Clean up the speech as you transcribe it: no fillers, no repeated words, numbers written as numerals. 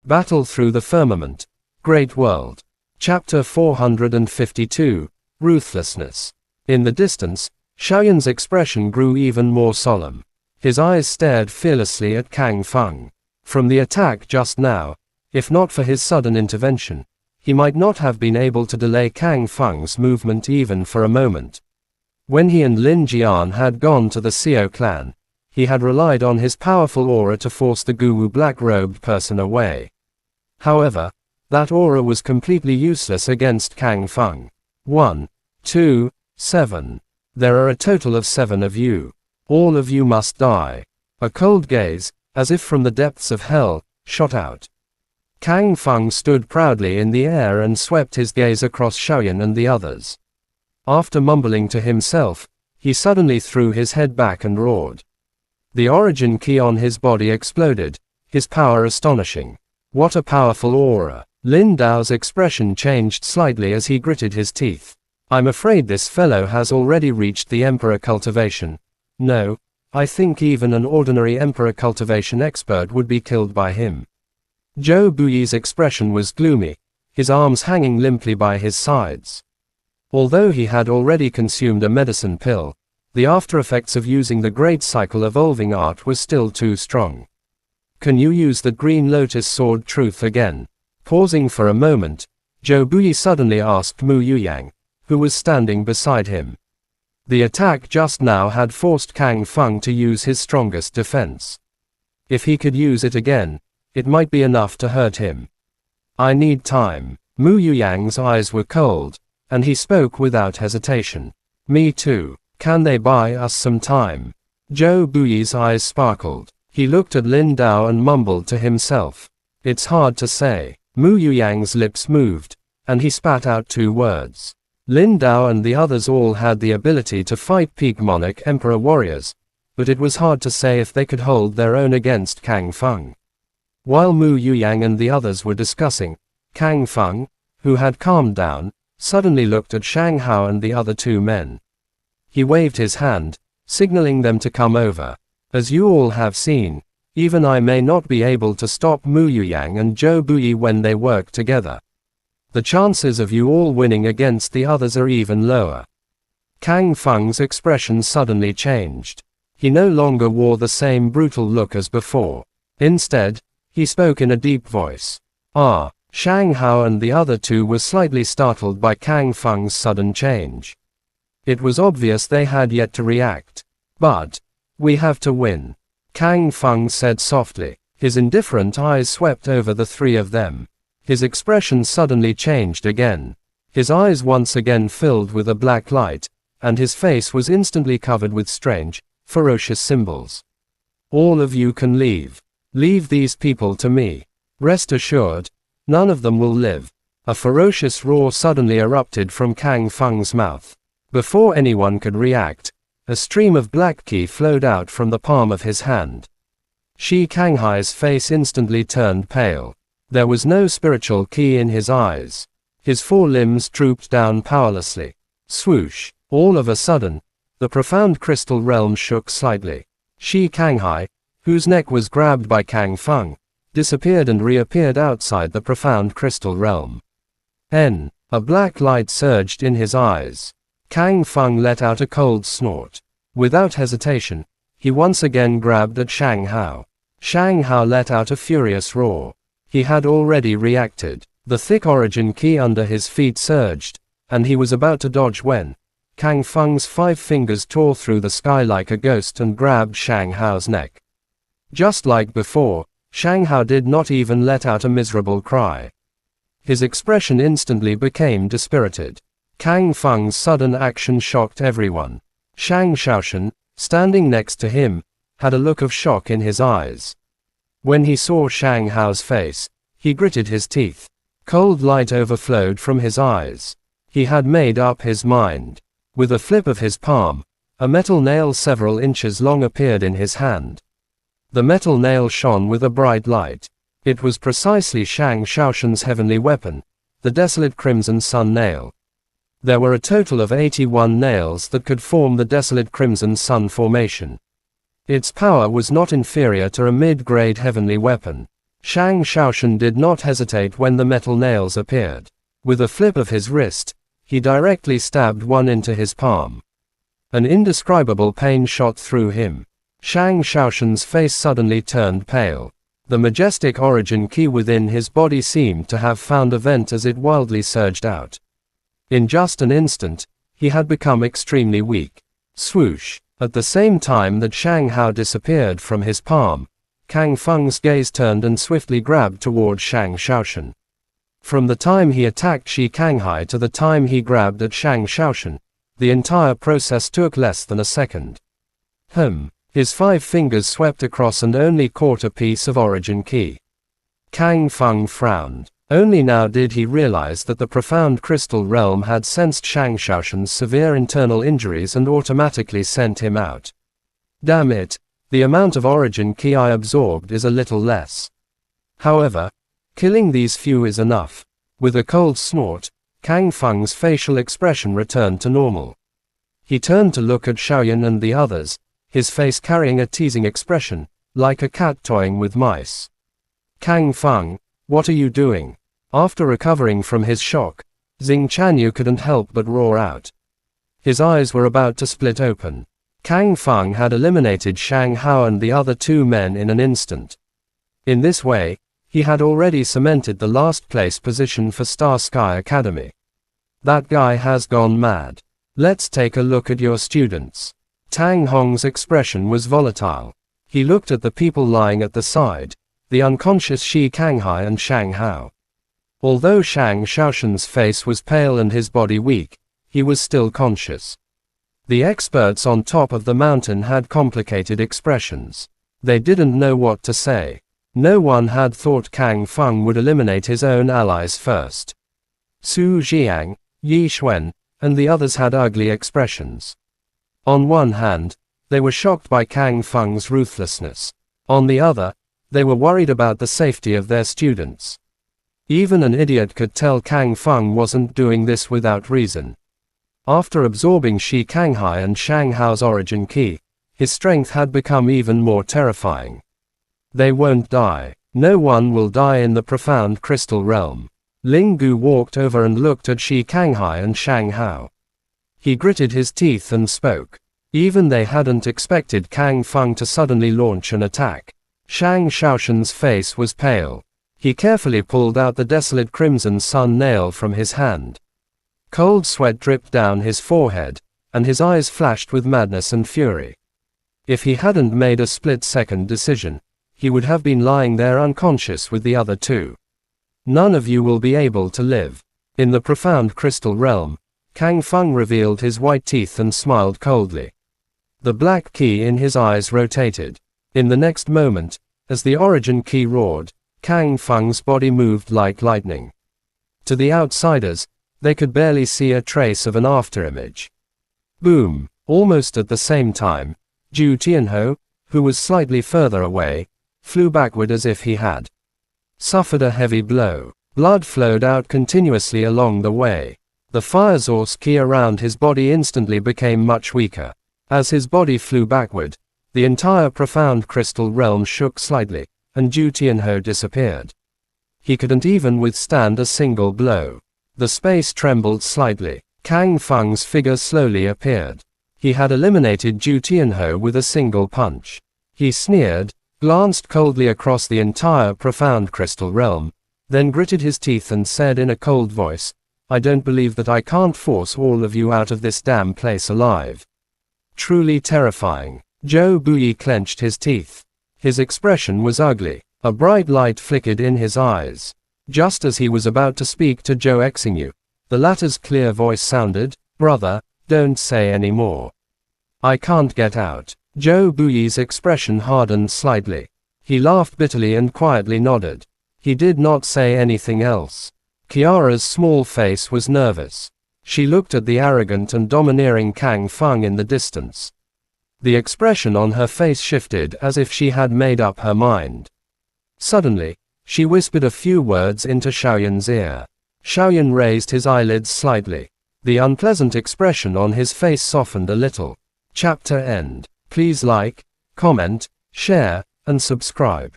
Battle through the firmament. Great world. Chapter 452. Ruthlessness. In the distance, Xiaoyan's expression grew even more solemn. His eyes stared fearlessly at Kang Feng. From the attack just now, if not for his sudden intervention, he might not have been able to delay Kang Feng's movement even for a moment. When he and Lin Jian had gone to the Xiao clan, he had relied on his powerful aura to force the Guwu black-robed person away. However, that aura was completely useless against Kang Feng. 1, 2, 7. There are a total of 7 of you. All of you must die. A cold gaze, as if from the depths of hell, shot out. Kang Feng stood proudly in the air and swept his gaze across Xiaoyan and the others. After mumbling to himself, he suddenly threw his head back and roared. The origin key on his body exploded, his power astonishing. What a powerful aura! Lin Dao's expression changed slightly as he gritted his teeth. I'm afraid this fellow has already reached the Emperor cultivation. No, I think even an ordinary Emperor cultivation expert would be killed by him. Zhou Buyi's expression was gloomy, his arms hanging limply by his sides. Although he had already consumed a medicine pill, the after-effects of using the Great Cycle Evolving Art was still too strong. Can you use the Green Lotus Sword Truth again? Pausing for a moment, Zhou Buyi suddenly asked Mu Yuyang, who was standing beside him. The attack just now had forced Kang Feng to use his strongest defense. If he could use it again, it might be enough to hurt him. I need time. Mu Yuyang's eyes were cold, and he spoke without hesitation. Me too. Can they buy us some time? Zhou Buyi's eyes sparkled. He looked at Lin Dao and mumbled to himself. It's hard to say. Mu Yuyang's lips moved, and he spat out 2 words. Lin Dao and the others all had the ability to fight peak monarch emperor warriors, but it was hard to say if they could hold their own against Kang Feng. While Mu Yuyang and the others were discussing, Kang Feng, who had calmed down, suddenly looked at Shang Hao and the other 2 men. He waved his hand, signaling them to come over. As you all have seen, even I may not be able to stop Mu Yuyang and Zhou Buyi when they work together. The chances of you all winning against the others are even lower. Kang Feng's expression suddenly changed. He no longer wore the same brutal look as before. Instead, he spoke in a deep voice. Shang Hao and the other 2 were slightly startled by Kang Feng's sudden change. It was obvious they had yet to react. But we have to win, Kang Feng said softly. His indifferent eyes swept over the 3 of them. His expression suddenly changed again. His eyes once again filled with a black light, and his face was instantly covered with strange, ferocious symbols. All of you can leave. Leave these people to me. Rest assured, none of them will live. A ferocious roar suddenly erupted from Kang Feng's mouth. Before anyone could react, a stream of black qi flowed out from the palm of his hand. Shi Kanghai's face instantly turned pale. There was no spiritual qi in his eyes. His 4 limbs drooped down powerlessly. Swoosh! All of a sudden, the profound crystal realm shook slightly. Shi Kanghai, whose neck was grabbed by Kang Feng, disappeared and reappeared outside the profound crystal realm. A black light surged in his eyes. Kang Feng let out a cold snort. Without hesitation, he once again grabbed at Shang Hao. Shang Hao let out a furious roar. He had already reacted. The thick origin key under his feet surged, and he was about to dodge when Kang Feng's 5 fingers tore through the sky like a ghost and grabbed Shang Hao's neck. Just like before, Shang Hao did not even let out a miserable cry. His expression instantly became dispirited. Kang Feng's sudden action shocked everyone. Shang Shaoshan, standing next to him, had a look of shock in his eyes. When he saw Shang Hao's face, he gritted his teeth. Cold light overflowed from his eyes. He had made up his mind. With a flip of his palm, a metal nail several inches long appeared in his hand. The metal nail shone with a bright light. It was precisely Shang Shaoshan's heavenly weapon, the desolate Crimson Sun Nail. There were a total of 81 nails that could form the desolate Crimson Sun formation. Its power was not inferior to a mid-grade heavenly weapon. Shang Xiaoshan did not hesitate when the metal nails appeared. With a flip of his wrist, he directly stabbed one into his palm. An indescribable pain shot through him. Shang Xiaoshan's face suddenly turned pale. The majestic origin key within his body seemed to have found a vent as it wildly surged out. In just an instant, he had become extremely weak. Swoosh! At the same time that Shang Hao disappeared from his palm, Kang Feng's gaze turned and swiftly grabbed toward Shang Xiaoshan. From the time he attacked Shi Kanghai to the time he grabbed at Shang Xiaoshan, the entire process took less than a second. His 5 fingers swept across and only caught a piece of origin key. Kang Feng frowned. Only now did he realize that the profound crystal realm had sensed Shang Xiaoshan's severe internal injuries and automatically sent him out. Damn it, the amount of origin key I absorbed is a little less. However, killing these few is enough. With a cold snort, Kang Feng's facial expression returned to normal. He turned to look at Xiaoyan and the others, his face carrying a teasing expression, like a cat toying with mice. Kang Feng, what are you doing? After recovering from his shock, Xing Chanyu couldn't help but roar out. His eyes were about to split open. Kang Feng had eliminated Shang Hao and the other 2 men in an instant. In this way, he had already cemented the last place position for Star Sky Academy. That guy has gone mad. Let's take a look at your students. Tang Hong's expression was volatile. He looked at the people lying at the side, the unconscious Shi Kanghai and Shang Hao. Although Shang Xiaoshan's face was pale and his body weak, he was still conscious. The experts on top of the mountain had complicated expressions. They didn't know what to say. No one had thought Kang Feng would eliminate his own allies first. Su Jiang, Yi Xuan, and the others had ugly expressions. On one hand, they were shocked by Kang Feng's ruthlessness. On the other, they were worried about the safety of their students. Even an idiot could tell Kang Feng wasn't doing this without reason. After absorbing Shi Kanghai and Shang Hao's origin key, his strength had become even more terrifying. They won't die. No one will die in the profound crystal realm. Ling Gu walked over and looked at Shi Kanghai and Shang Hao. He gritted his teeth and spoke. Even they hadn't expected Kang Feng to suddenly launch an attack. Shang Xiaoshan's face was pale. He carefully pulled out the desolate crimson sun nail from his hand. Cold sweat dripped down his forehead, and his eyes flashed with madness and fury. If he hadn't made a split-second decision, he would have been lying there unconscious with the other 2. None of you will be able to live. In the profound crystal realm, Kang Feng revealed his white teeth and smiled coldly. The black key in his eyes rotated. In the next moment, as the origin key roared, Kang Feng's body moved like lightning. To the outsiders, they could barely see a trace of an afterimage. Boom! Almost at the same time, Zhu Tianhou, who was slightly further away, flew backward as if he had suffered a heavy blow. Blood flowed out continuously along the way. The fire source key around his body instantly became much weaker. As his body flew backward, the entire profound crystal realm shook slightly, and Zhu Tianhou disappeared. He couldn't even withstand a single blow. The space trembled slightly. Kang Feng's figure slowly appeared. He had eliminated Zhu Tianhou with a single punch. He sneered, glanced coldly across the entire profound crystal realm, then gritted his teeth and said in a cold voice, "I don't believe that I can't force all of you out of this damn place alive." Truly terrifying. Zhou Buyi clenched his teeth. His expression was ugly. A bright light flickered in his eyes. Just as he was about to speak to Zhou Exingyu, the latter's clear voice sounded, "Brother, don't say any more. I can't get out." Zhou Buyi's expression hardened slightly. He laughed bitterly and quietly nodded. He did not say anything else. Kiara's small face was nervous. She looked at the arrogant and domineering Kang Feng in the distance. The expression on her face shifted as if she had made up her mind. Suddenly, she whispered a few words into Xiaoyan's ear. Xiaoyan raised his eyelids slightly. The unpleasant expression on his face softened a little. Chapter end. Please like, comment, share, and subscribe.